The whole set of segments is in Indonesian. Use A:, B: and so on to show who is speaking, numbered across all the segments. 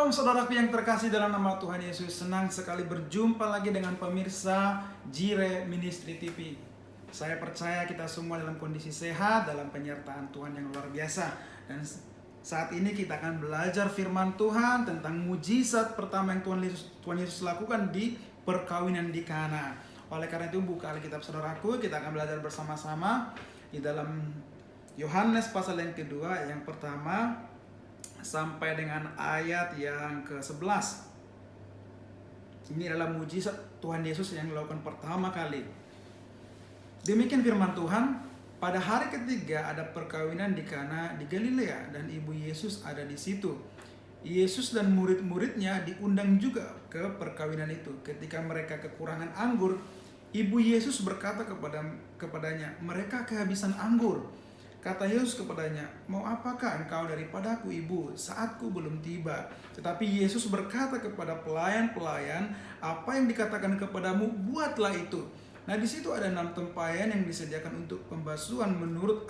A: Shalom saudaraku yang terkasih dalam nama Tuhan Yesus. Senang sekali berjumpa lagi dengan pemirsa Jire Ministry TV. Saya percaya kita semua dalam kondisi sehat, dalam penyertaan Tuhan yang luar biasa. Dan saat ini kita akan belajar firman Tuhan tentang mujizat pertama yang Tuhan Yesus lakukan di perkawinan di Kana. Oleh karena itu buka Alkitab saudaraku, kita akan belajar bersama-sama di dalam Yohanes pasal yang kedua, yang pertama sampai dengan ayat yang ke-11. Ini adalah mujizat Tuhan Yesus yang dilakukan pertama kali. Demikian firman Tuhan, pada hari ketiga ada perkawinan di Kana di Galilea dan ibu Yesus ada di situ. Yesus dan murid-muridnya diundang juga ke perkawinan itu. Ketika mereka kekurangan anggur, ibu Yesus berkata kepadanya, "Mereka kehabisan anggur." Kata Yesus kepadanya, "Mau apakah engkau daripadaku, ibu? Saatku belum tiba." Tetapi Yesus berkata kepada pelayan-pelayan, "Apa yang dikatakan kepadamu, buatlah itu." Nah, di situ ada 6 tempayan yang disediakan untuk pembasuhan menurut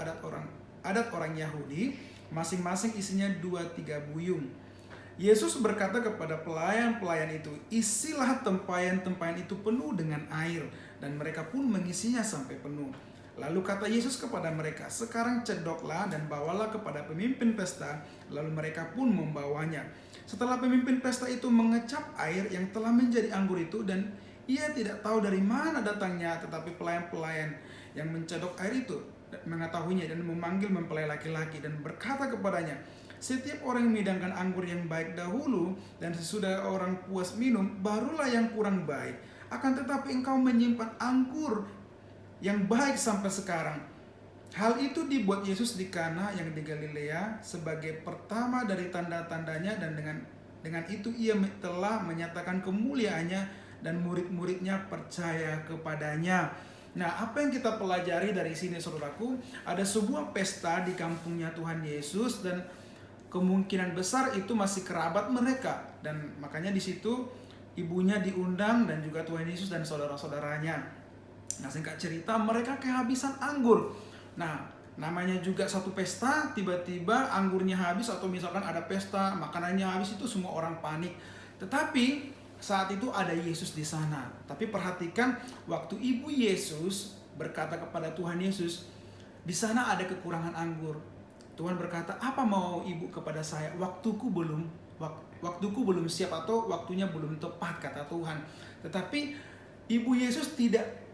A: adat orang Yahudi, masing-masing isinya 2-3 buyung. Yesus berkata kepada pelayan-pelayan itu, "Isilah tempayan-tempayan itu penuh dengan air." Dan mereka pun mengisinya sampai penuh. Lalu kata Yesus kepada mereka, "Sekarang cedoklah dan bawalah kepada pemimpin pesta." Lalu mereka pun membawanya. Setelah pemimpin pesta itu mengecap air yang telah menjadi anggur itu, dan ia tidak tahu dari mana datangnya, tetapi pelayan-pelayan yang mencedok air itu mengetahuinya dan memanggil mempelai laki-laki dan berkata kepadanya, "Setiap orang yang menghidangkan anggur yang baik dahulu, dan sesudah orang puas minum, barulah yang kurang baik. Akan tetapi engkau menyimpan anggur yang baik sampai sekarang." Hal itu dibuat Yesus di Kana yang di Galilea sebagai pertama dari tanda-tandanya, dan dengan itu ia telah menyatakan kemuliaannya dan murid-muridnya percaya kepadanya. Nah, apa yang kita pelajari dari sini saudaraku? Ada sebuah pesta di kampungnya Tuhan Yesus, dan kemungkinan besar itu masih kerabat mereka, dan makanya di situ ibunya diundang dan juga Tuhan Yesus dan saudara-saudaranya. Nah, singkat cerita, mereka kehabisan anggur. Nah, namanya juga satu pesta, tiba-tiba anggurnya habis, atau misalkan ada pesta, makanannya habis, itu semua orang panik. Tetapi saat itu ada Yesus di sana. Tapi perhatikan, waktu ibu Yesus berkata kepada Tuhan Yesus, "Di sana ada kekurangan anggur." Tuhan berkata, "Apa mau ibu kepada saya? Waktuku belum siap, atau waktunya belum tepat," kata Tuhan. Tetapi ibu Yesus tidak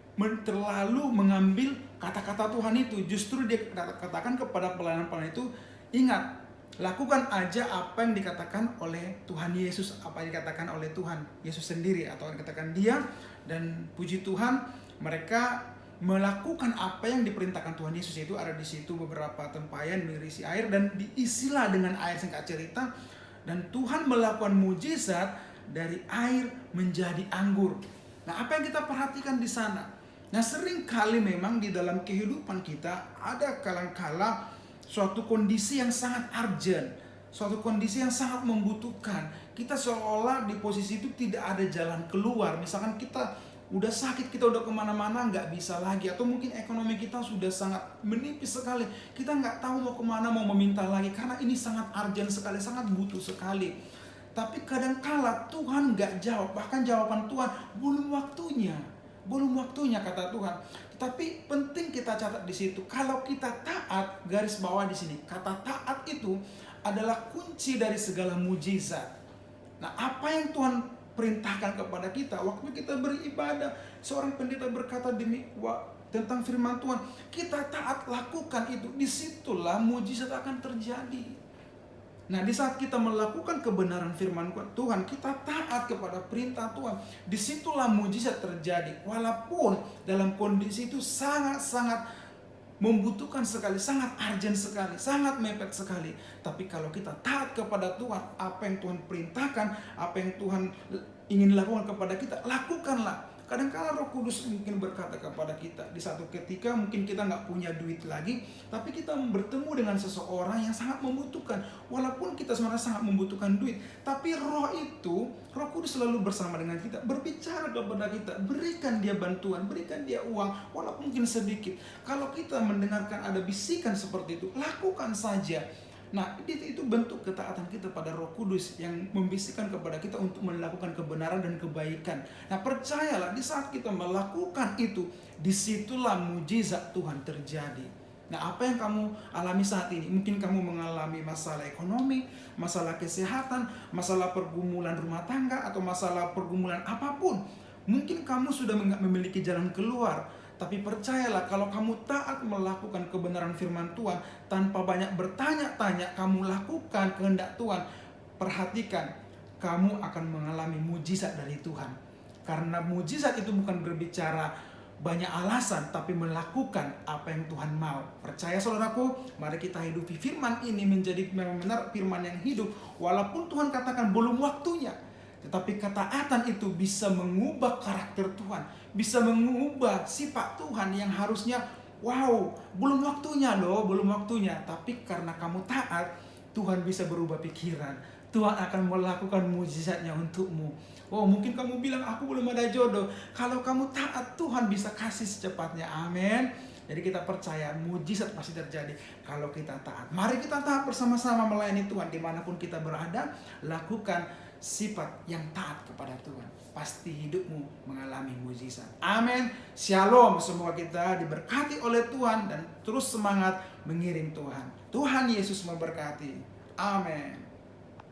A: terlalu mengambil kata-kata Tuhan itu. Justru dia katakan kepada pelayan-pelayan itu, "Ingat, lakukan aja apa yang dikatakan oleh Tuhan Yesus." Apa yang dikatakan oleh Tuhan Yesus sendiri, atau yang dikatakan dia. Dan puji Tuhan, mereka melakukan apa yang diperintahkan Tuhan Yesus. Yaitu ada di situ beberapa tempayan berisi air, dan diisilah dengan air, singkat cerita. Dan Tuhan melakukan mujizat dari air menjadi anggur. Nah, apa yang kita perhatikan di sana? Nah, sering kali memang di dalam kehidupan kita ada kala-kala suatu kondisi yang sangat urgent, suatu kondisi yang sangat membutuhkan. Kita seolah di posisi itu tidak ada jalan keluar. Misalkan kita udah sakit, kita udah kemana-mana nggak bisa lagi, atau mungkin ekonomi kita sudah sangat menipis sekali. Kita nggak tahu mau kemana, mau meminta lagi, karena ini sangat urgent sekali, sangat butuh sekali. Tapi kadangkala Tuhan nggak jawab, bahkan jawaban Tuhan, belum waktunya kata Tuhan. Tapi penting kita catat di situ, kalau kita taat, garis bawah di sini, kata taat itu adalah kunci dari segala mujizat. Nah, apa yang Tuhan perintahkan kepada kita waktu kita beribadah, seorang pendeta berkata tentang firman Tuhan, kita taat, lakukan itu, disitulah mujizat akan terjadi. Nah, di saat kita melakukan kebenaran firman Tuhan, kita taat kepada perintah Tuhan, disitulah mujizat terjadi. Walaupun dalam kondisi itu sangat-sangat membutuhkan sekali, sangat urgent sekali, sangat mepet sekali. Tapi kalau kita taat kepada Tuhan, apa yang Tuhan perintahkan, apa yang Tuhan ingin lakukan kepada kita, lakukanlah. Kadang-kala Roh Kudus mungkin berkata kepada kita, di satu ketika mungkin kita nggak punya duit lagi, tapi kita bertemu dengan seseorang yang sangat membutuhkan. Walaupun kita sebenarnya sangat membutuhkan duit, tapi Roh Kudus selalu bersama dengan kita, berbicara kepada kita, berikan dia bantuan, berikan dia uang, walaupun mungkin sedikit. Kalau kita mendengarkan ada bisikan seperti itu, lakukan saja. Nah, itu bentuk ketaatan kita pada Roh Kudus yang membisikkan kepada kita untuk melakukan kebenaran dan kebaikan. Nah, percayalah di saat kita melakukan itu, disitulah mujizat Tuhan terjadi. Nah, apa yang kamu alami saat ini? Mungkin kamu mengalami masalah ekonomi, masalah kesehatan, masalah pergumulan rumah tangga, atau masalah pergumulan apapun. Mungkin kamu sudah memiliki jalan keluar. Tapi percayalah, kalau kamu taat melakukan kebenaran firman Tuhan, tanpa banyak bertanya-tanya, kamu lakukan kehendak Tuhan, perhatikan, kamu akan mengalami mujizat dari Tuhan. Karena mujizat itu bukan berbicara banyak alasan, tapi melakukan apa yang Tuhan mau. Percaya saudaraku, mari kita hidupi firman ini menjadi benar-benar firman yang hidup. Walaupun Tuhan katakan belum waktunya, tetapi ketaatan itu bisa mengubah karakter Tuhan, bisa mengubah sifat Tuhan yang harusnya, wow, belum waktunya loh, belum waktunya. Tapi karena kamu taat, Tuhan bisa berubah pikiran. Tuhan akan melakukan mujizatnya untukmu. Oh, mungkin kamu bilang, aku belum ada jodoh. Kalau kamu taat, Tuhan bisa kasih secepatnya. Amin. Jadi kita percaya mujizat pasti terjadi kalau kita taat. Mari kita taat bersama-sama melayani Tuhan dimanapun kita berada. Lakukan sifat yang taat kepada Tuhan. Pasti hidupmu mengalami mujizat. Amin. Shalom. Semoga kita diberkati oleh Tuhan dan terus semangat mengiring Tuhan. Tuhan Yesus memberkati. Amin.